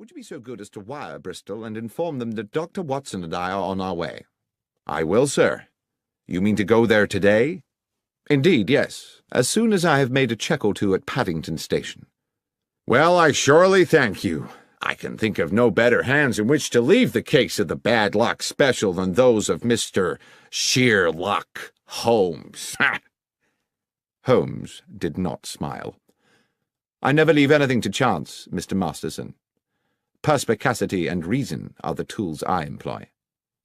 Would you be so good as to wire Bristol and inform them that Dr. Watson and I are on our way? I will, sir. You mean to go there today? Indeed, yes, as soon as I have made a check or two at Paddington Station. Well, I surely thank you. I can think of no better hands in which to leave the case of the bad luck special than those of Mr. Sherlock Holmes. Holmes did not smile. I never leave anything to chance, Mr. Masterson. Perspicacity and reason are the tools I employ.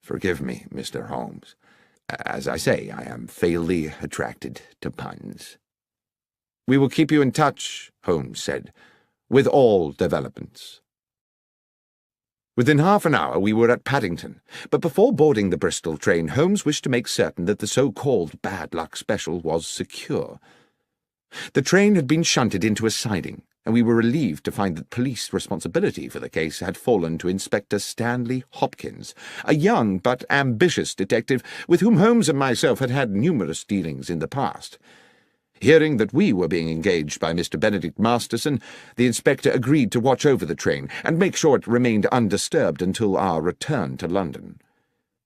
Forgive me, Mr. Holmes. As I say, I am fatally attracted to puns. We will keep you in touch, Holmes said, with all developments. Within half an hour we were at Paddington, but before boarding the Bristol train, Holmes wished to make certain that the so-called bad luck special was secure. The train had been shunted into a siding, and we were relieved to find that police responsibility for the case had fallen to Inspector Stanley Hopkins, a young but ambitious detective with whom Holmes and myself had had numerous dealings in the past. Hearing that we were being engaged by Mr. Benedict Masterson, the inspector agreed to watch over the train and make sure it remained undisturbed until our return to London.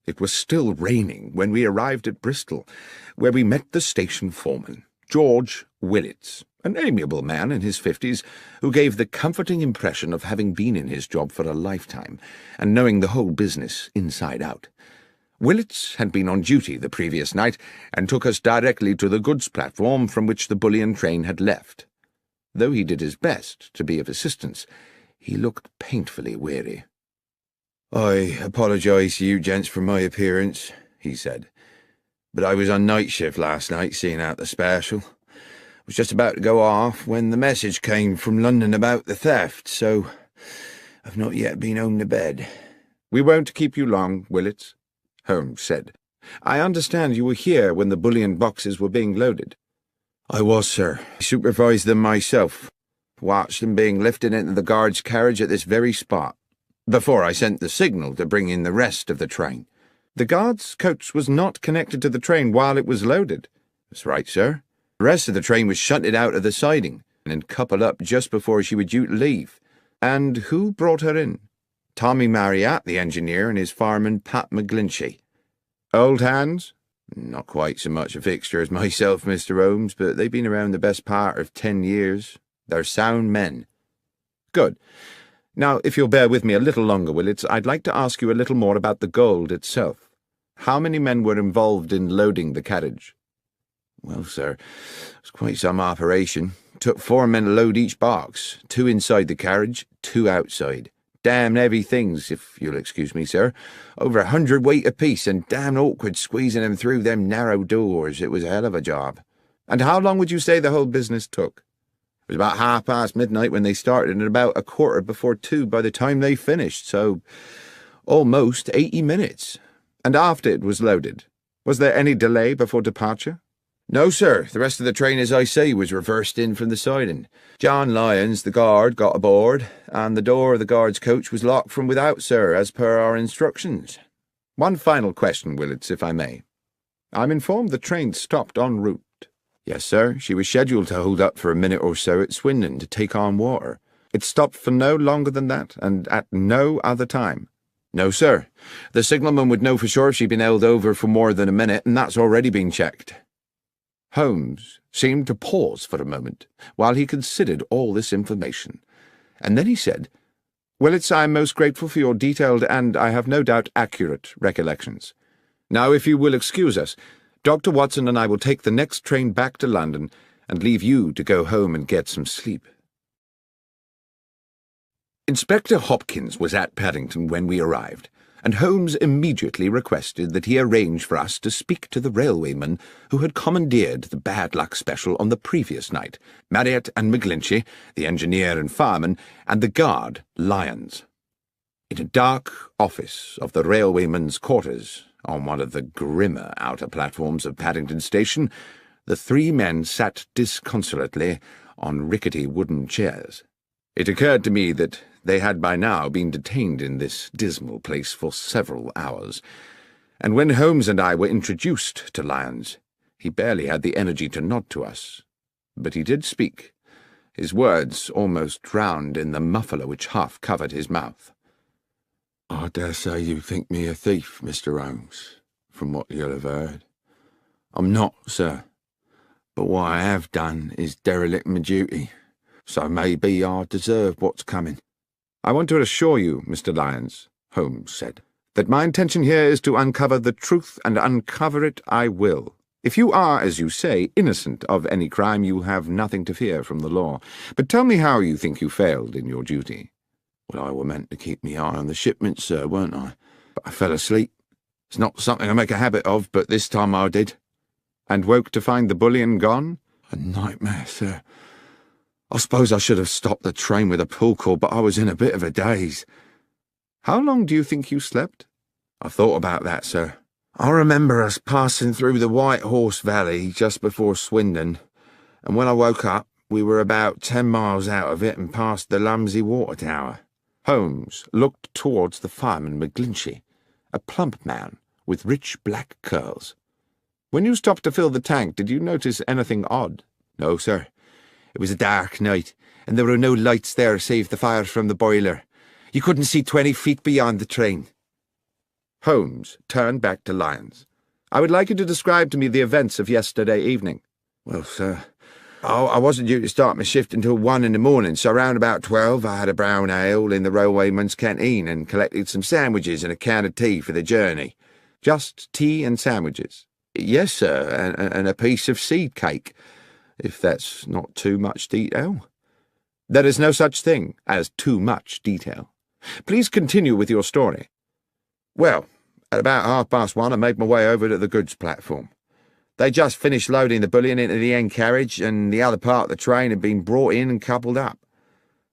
It was still raining when we arrived at Bristol, where we met the station foreman, George Willits, an amiable man in his 50s, who gave the comforting impression of having been in his job for a lifetime and knowing the whole business inside out. Willits had been on duty the previous night and took us directly to the goods platform from which the bullion train had left. Though he did his best to be of assistance, he looked painfully weary. "I apologise to you gents for my appearance," he said, "but I was on night shift last night seeing out the special. I was just about to go off when the message came from London about the theft, so I've not yet been home to bed." "We won't keep you long, Willits," Holmes said. "I understand you were here when the bullion boxes were being loaded." "I was, sir. I supervised them myself. Watched them being lifted into the guard's carriage at this very spot, before I sent the signal to bring in the rest of the train." "The guard's coach was not connected to the train while it was loaded." "That's right, sir. The rest of the train was shunted out of the siding and coupled up just before she was due to leave." "And who brought her in?" "Tommy Marriott, the engineer, and his fireman, Pat McGlinchey." "Old hands?" "Not quite so much a fixture as myself, Mr. Holmes, but they've been around the best part of 10 years. They're sound men." "Good. Now, if you'll bear with me a little longer, Willits, I'd like to ask you a little more about the gold itself. How many men were involved in loading the carriage?" "Well, sir, it was quite some operation. Took 4 men to load each box, 2 inside the carriage, 2 outside. Damn heavy things, if you'll excuse me, sir. Over 100 weight apiece, and damn awkward squeezing them through them narrow doors. It was a hell of a job." "And how long would you say the whole business took?" "It was about midnight when they started, and about 2:15 by the time they finished, so almost 80 minutes. "And after it was loaded, was there any delay before departure?" "No, sir. The rest of the train, as I say, was reversed in from the siding. John Lyons, the guard, got aboard, and the door of the guard's coach was locked from without, sir, as per our instructions." "One final question, Willits, if I may. I'm informed the train stopped en route." "Yes, sir. She was scheduled to hold up for a minute or so at Swindon to take on water." "It stopped for no longer than that, and at no other time?" "No, sir. The signalman would know for sure if she'd been held over for more than a minute, and that's already been checked." Holmes seemed to pause for a moment while he considered all this information, and then he said, "Willits, I am most grateful for your detailed and, I have no doubt, accurate recollections. Now, if you will excuse us, Dr. Watson and I will take the next train back to London and leave you to go home and get some sleep." Inspector Hopkins was at Paddington when we arrived, and Holmes immediately requested that he arrange for us to speak to the railwayman who had commandeered the bad luck special on the previous night, Marriott and McGlinchey, the engineer and fireman, and the guard, Lyons. In a dark office of the railwayman's quarters, on one of the grimmer outer platforms of Paddington Station, the 3 men sat disconsolately on rickety wooden chairs. It occurred to me that they had by now been detained in this dismal place for several hours, and when Holmes and I were introduced to Lyons, he barely had the energy to nod to us. But he did speak, his words almost drowned in the muffler which half covered his mouth. "I dare say you think me a thief, Mr. Holmes, from what you'll have heard. I'm not, sir, but what I have done is derelict my duty, so maybe I deserve what's coming." "I want to assure you, Mr. Lyons," Holmes said, "that my intention here is to uncover the truth, and uncover it I will. If you are, as you say, innocent of any crime, you have nothing to fear from the law. But tell me how you think you failed in your duty." "Well, I were meant to keep me eye on the shipment, sir, weren't I? But I fell asleep. It's not something I make a habit of, but this time I did." "And woke to find the bullion gone?" "A nightmare, sir. I suppose I should have stopped the train with a pull cord, but I was in a bit of a daze." "How long do you think you slept?" "I've thought about that, sir. I remember us passing through the White Horse Valley just before Swindon, and when I woke up, we were about 10 miles out of it and past the Lumsey Water Tower." Holmes looked towards the fireman McGlinchey, a plump man with rich black curls. "When you stopped to fill the tank, did you notice anything odd?" "No, sir. It was a dark night, and there were no lights there save the fire from the boiler. You couldn't see 20 feet beyond the train." Holmes turned back to Lyons. "I would like you to describe to me the events of yesterday evening." "Well, sir, I wasn't due to start my shift until 1 in the morning, so round about 12 I had a brown ale in the railwayman's canteen and collected some sandwiches and a can of tea for the journey." "Just tea and sandwiches?" "Yes, sir, and a piece of seed cake, if that's not too much detail." "There is no such thing as too much detail. Please continue with your story." "Well, at about 1:30 I made my way over to the goods platform. They just finished loading the bullion into the end carriage, and the other part of the train had been brought in and coupled up.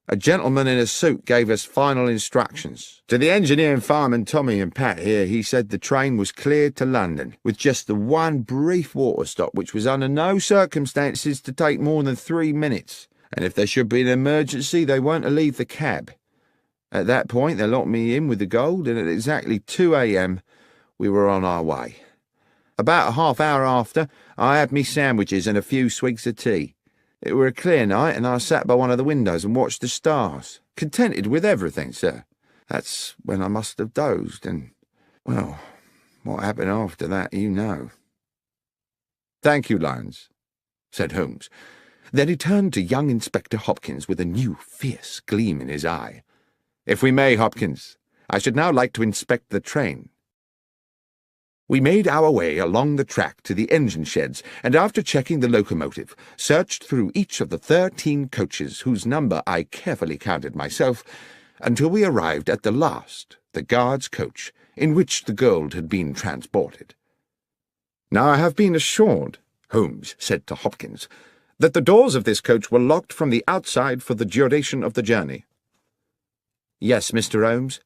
A gentleman in a suit gave us final instructions. To the engineer and fireman Tommy and Pat here, he said the train was cleared to London, with just the one brief water stop which was under no circumstances to take more than 3 minutes, and if there should be an emergency they weren't to leave the cab. At that point they locked me in with the gold, and at exactly 2 a.m. we were on our way. About a half hour after, I had me sandwiches and a few swigs of tea. It were a clear night, and I sat by one of the windows and watched the stars, contented with everything, sir. That's when I must have dozed, and, well, what happened after that you know." "Thank you, Lyons," said Holmes. Then he turned to young Inspector Hopkins with a new fierce gleam in his eye. "If we may, Hopkins, I should now like to inspect the train." We made our way along the track to the engine sheds, and after checking the locomotive, searched through each of the 13 coaches, whose number I carefully counted myself, until we arrived at the last, the guard's coach, in which the gold had been transported. "Now I have been assured," Holmes said to Hopkins, "that the doors of this coach were locked from the outside for the duration of the journey." "Yes, Mr. Holmes."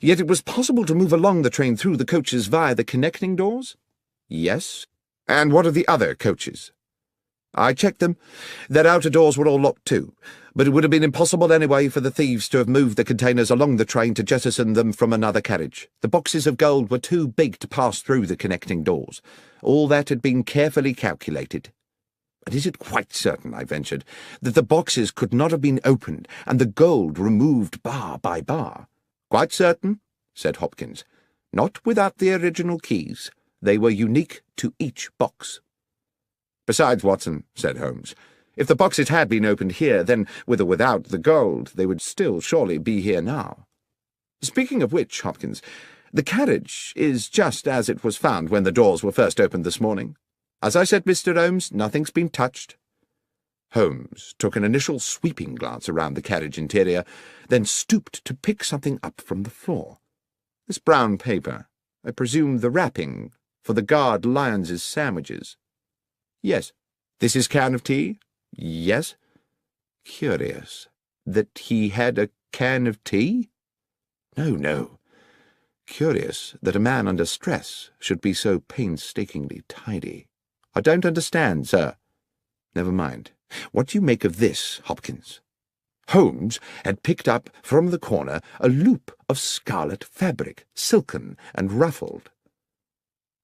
"Yet it was possible to move along the train through the coaches via the connecting doors?" "Yes." "And what of the other coaches?" "I checked them. Their outer doors were all locked too, but it would have been impossible anyway for the thieves to have moved the containers along the train to jettison them from another carriage. The boxes of gold were too big to pass through the connecting doors. All that had been carefully calculated." "But is it quite certain," I ventured, "that the boxes could not have been opened and the gold removed bar by bar?" "Quite certain," said Hopkins. "Not without the original keys. They were unique to each box." "Besides, Watson," said Holmes, "if the boxes had been opened here, then, with or without the gold, they would still surely be here now. Speaking of which, Hopkins, the carriage is just as it was found when the doors were first opened this morning. As I said, Mr. Holmes, nothing's been touched." Holmes took an initial sweeping glance around the carriage interior, then stooped to pick something up from the floor. "This brown paper, I presume the wrapping for the guard Lyons's sandwiches." "Yes." "This is can of tea?" "Yes." "Curious. That he had a can of tea?" No. Curious that a man under stress should be so painstakingly tidy. "I don't understand, sir." "Never mind. What do you make of this, Hopkins?" Holmes had picked up from the corner a loop of scarlet fabric, silken and ruffled.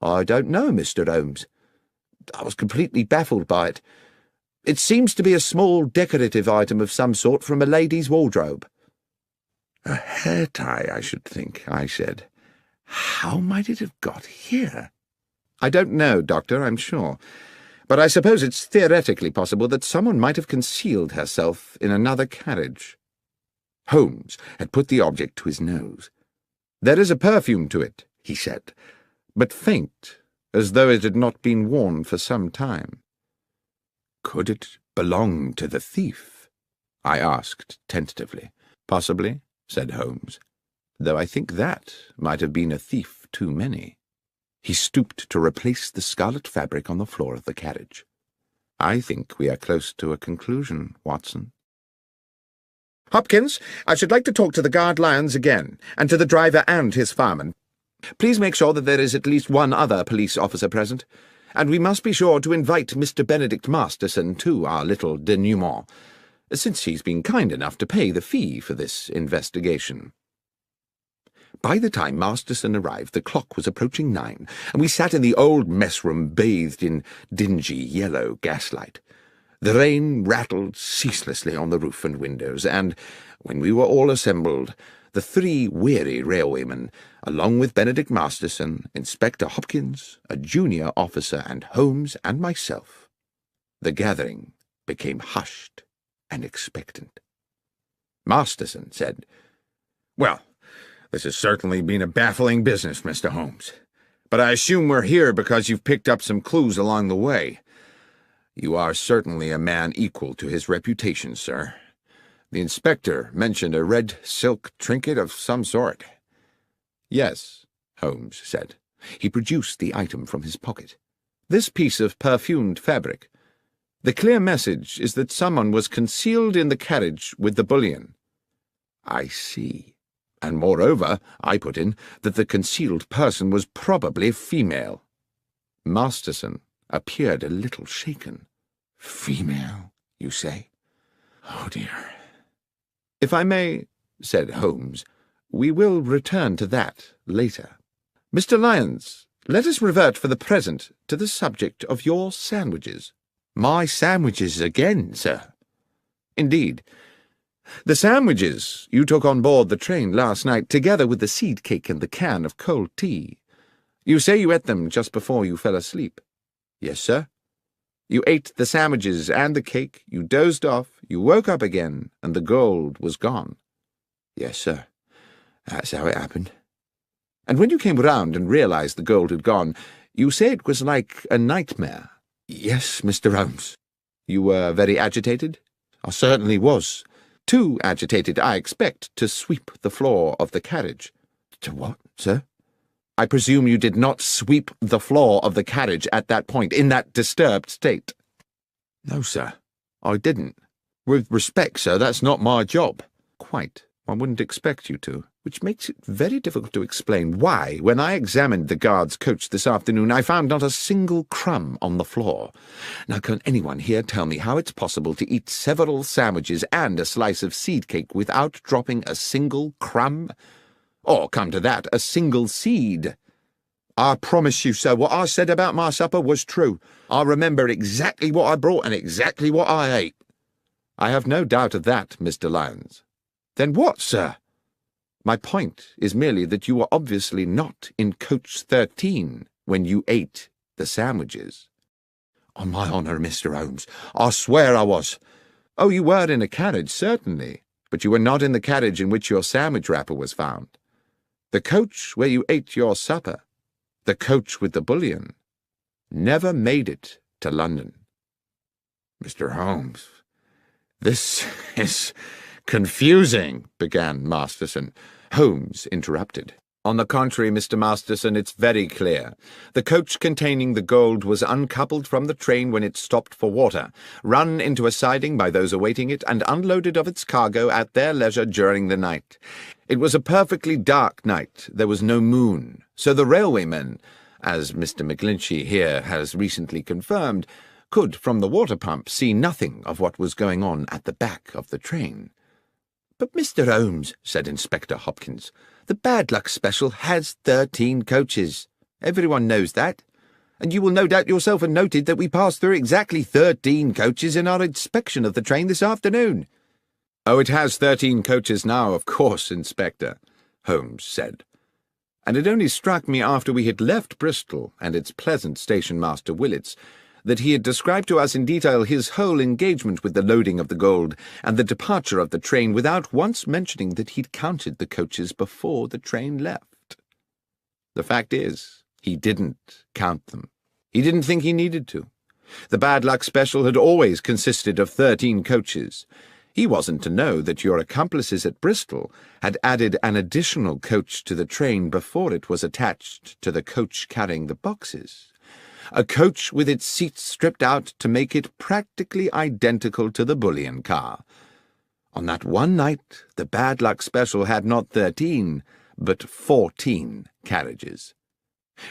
"I don't know, Mr. Holmes. I was completely baffled by it. It seems to be a small decorative item of some sort from a lady's wardrobe. A hair tie, I should think, I said. How might it have got here? I don't know, Doctor, I'm sure. But I suppose it's theoretically possible that someone might have concealed herself in another carriage. Holmes had put the object to his nose. There is a perfume to it, he said, but faint, as though it had not been worn for some time. Could it belong to the thief? I asked tentatively. Possibly, said Holmes, though I think that might have been a thief too many. He stooped to replace the scarlet fabric on the floor of the carriage. I think we are close to a conclusion, Watson. Hopkins, I should like to talk to the guard lions again, and to the driver and his fireman. Please make sure that there is at least one other police officer present, and we must be sure to invite Mr. Benedict Masterson to our little denouement, since he's been kind enough to pay the fee for this investigation. By the time Masterson arrived, the clock was approaching 9, and we sat in the old mess-room bathed in dingy yellow gaslight. The rain rattled ceaselessly on the roof and windows, and, when we were all assembled, the 3 weary railwaymen, along with Benedict Masterson, Inspector Hopkins, a junior officer, and Holmes and myself, the gathering became hushed and expectant. Masterson said, "Well, this has certainly been a baffling business, Mr. Holmes. But I assume we're here because you've picked up some clues along the way. You are certainly a man equal to his reputation, sir. The inspector mentioned a red silk trinket of some sort." "Yes," Holmes said. He produced the item from his pocket. "This piece of perfumed fabric. The clear message is that someone was concealed in the carriage with the bullion." "I see. And moreover," I put in, "that the concealed person was probably female." Masterson appeared a little shaken. "Female, you say? Oh, dear." "If I may," said Holmes, "we will return to that later. Mr. Lyons, let us revert for the present to the subject of your sandwiches." "My sandwiches again, sir?" "Indeed. The sandwiches you took on board the train last night, together with the seed cake and the can of cold tea. You say you ate them just before you fell asleep." "Yes, sir." "You ate the sandwiches and the cake, you dozed off, you woke up again, and the gold was gone." "Yes, sir. That's how it happened." "And when you came round and realized the gold had gone, you say it was like a nightmare." "Yes, Mr. Holmes." "You were very agitated?" "I certainly was. Too agitated, I expect, to sweep the floor of the carriage." "To what, sir?" "I presume you did not sweep the floor of the carriage at that point, in that disturbed state." "No, sir, I didn't. With respect, sir, that's not my job." "Quite. One wouldn't expect you to, which makes it very difficult to explain why, when I examined the guard's coach this afternoon, I found not a single crumb on the floor. Now, can anyone here tell me how it's possible to eat several sandwiches and a slice of seed cake without dropping a single crumb? Or, come to that, a single seed?" "I promise you, sir, what I said about my supper was true. I remember exactly what I brought and exactly what I ate." "I have no doubt of that, Mr. Lyons." "Then what, sir?" "My point is merely that you were obviously not in coach 13 when you ate the sandwiches." "On my honour, Mr. Holmes, I swear I was." "Oh, you were in a carriage, certainly, but you were not in the carriage in which your sandwich wrapper was found. The coach where you ate your supper, the coach with the bullion, never made it to London." "Mr. Holmes, this is confusing," began Masterson. Holmes interrupted. "On the contrary, Mr. Masterson, it's very clear. The coach containing the gold was uncoupled from the train when it stopped for water, run into a siding by those awaiting it, and unloaded of its cargo at their leisure during the night. It was a perfectly dark night. There was no moon, so the railwaymen, as Mr. McGlinchey here has recently confirmed, could, from the water pump, see nothing of what was going on at the back of the train." "But, Mr. Holmes," said Inspector Hopkins, "the bad luck special has 13 coaches. Everyone knows that. And you will no doubt yourself have noted that we passed through exactly 13 coaches in our inspection of the train this afternoon." "Oh, it has 13 coaches now, of course, Inspector," Holmes said. And it only struck me after we had left Bristol and its pleasant station-master Willits that he had described to us in detail his whole engagement with the loading of the gold and the departure of the train without once mentioning that he'd counted the coaches before the train left. The fact is, he didn't count them. He didn't think he needed to. The bad luck special had always consisted of 13 coaches. He wasn't to know that your accomplices at Bristol had added an additional coach to the train before it was attached to the coach carrying the boxes. A coach with its seats stripped out to make it practically identical to the bullion car. On that one night, the bad luck special had not 13, but 14 carriages.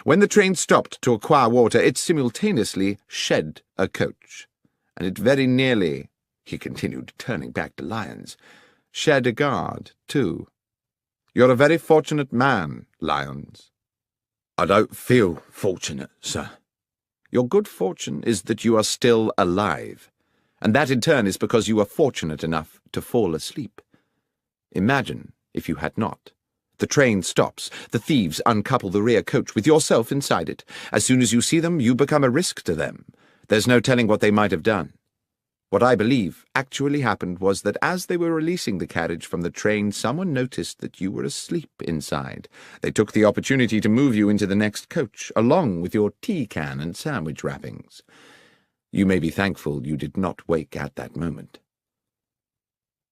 When the train stopped to acquire water, it simultaneously shed a coach, and it very nearly, he continued, turning back to Lyons, shed a guard, too. You're a very fortunate man, Lyons." "I don't feel fortunate, sir." "Your good fortune is that you are still alive, and that in turn is because you are fortunate enough to fall asleep. Imagine if you had not. The train stops. The thieves uncouple the rear coach with yourself inside it. As soon as you see them, you become a risk to them. There's no telling what they might have done. What I believe actually happened was that as they were releasing the carriage from the train, someone noticed that you were asleep inside. They took the opportunity to move you into the next coach, along with your tea can and sandwich wrappings. You may be thankful you did not wake at that moment."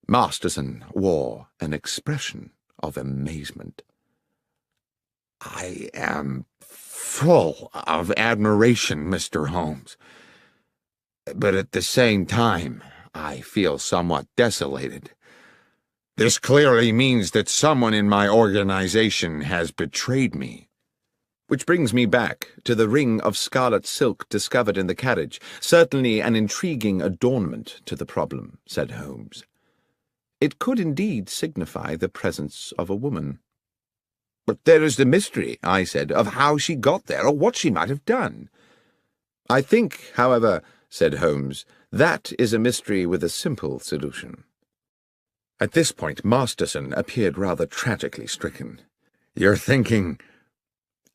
Masterson wore an expression of amazement. "I am full of admiration, Mr. Holmes. But at the same time, I feel somewhat desolated. This clearly means that someone in my organization has betrayed me." Which brings me back to the ring of scarlet silk discovered in the carriage, certainly an intriguing adornment to the problem, said Holmes. It could indeed signify the presence of a woman. "But there is the mystery," I said, "of how she got there or what she might have done." "I think, however," said Holmes, "that is a mystery with a simple solution." At this point Masterson appeared rather tragically stricken. "You're thinking—"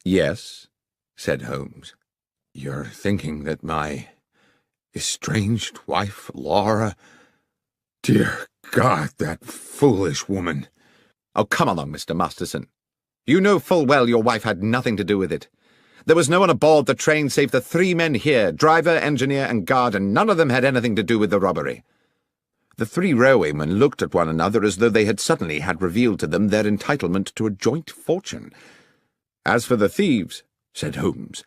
"Yes," said Holmes. "You're thinking that my estranged wife, Laura— Dear God, that foolish woman—" "Oh, come along, Mr. Masterson. You know full well your wife had nothing to do with it. There was no one aboard the train save the 3 men here, driver, engineer, and guard, and none of them had anything to do with the robbery." The 3 railwaymen looked at one another as though they had suddenly had revealed to them their entitlement to a joint fortune. "As for the thieves," said Holmes,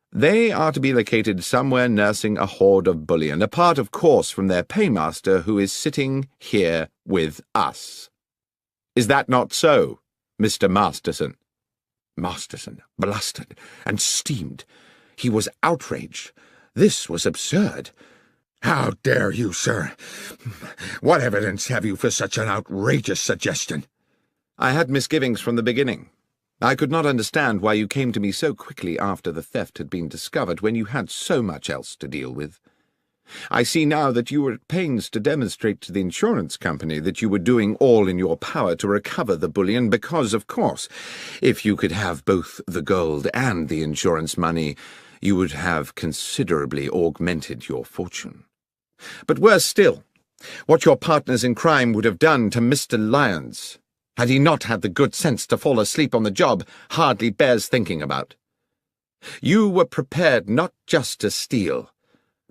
"they are to be located somewhere nursing a hoard of bullion, apart, of course, from their paymaster, who is sitting here with us. Is that not so, Mr. Masterson?" Masterson blustered and steamed. He was outraged. This was absurd. "How dare you, sir? What evidence have you for such an outrageous suggestion?" "I had misgivings from the beginning. I could not understand why you came to me so quickly after the theft had been discovered when you had so much else to deal with. I see now that you were at pains to demonstrate to the insurance company that you were doing all in your power to recover the bullion because, of course, if you could have both the gold and the insurance money, you would have considerably augmented your fortune. But worse still, what your partners in crime would have done to Mr. Lyons, had he not had the good sense to fall asleep on the job, hardly bears thinking about. You were prepared not just to steal,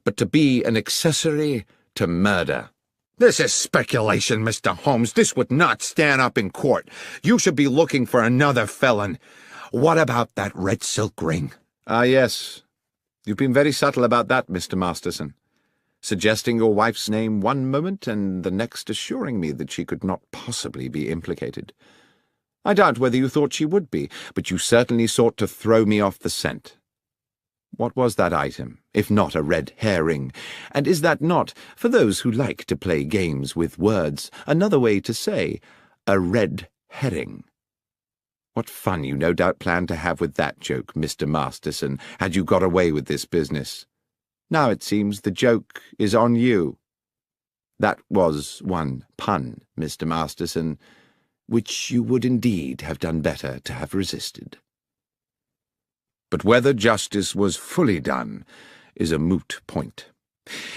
but to be an accessory to murder." "This is speculation, Mr. Holmes. This would not stand up in court. You should be looking for another felon. What about that red silk ring?" "Ah, yes. You've been very subtle about that, Mr. Masterson, suggesting your wife's name one moment and the next assuring me that she could not possibly be implicated. I doubt whether you thought she would be, but you certainly sought to throw me off the scent. What was that item, if not a red herring? And is that not, for those who like to play games with words, another way to say a red herring?" What fun you no doubt planned to have with that joke, Mr. Masterson, had you got away with this business. Now it seems the joke is on you. That was one pun, Mr. Masterson, which you would indeed have done better to have resisted. But whether justice was fully done is a moot point.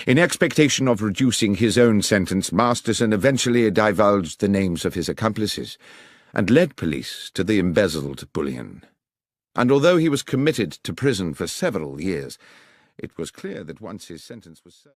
In expectation of reducing his own sentence, Masterson eventually divulged the names of his accomplices and led police to the embezzled bullion. And although he was committed to prison for several years, it was clear that once his sentence was served...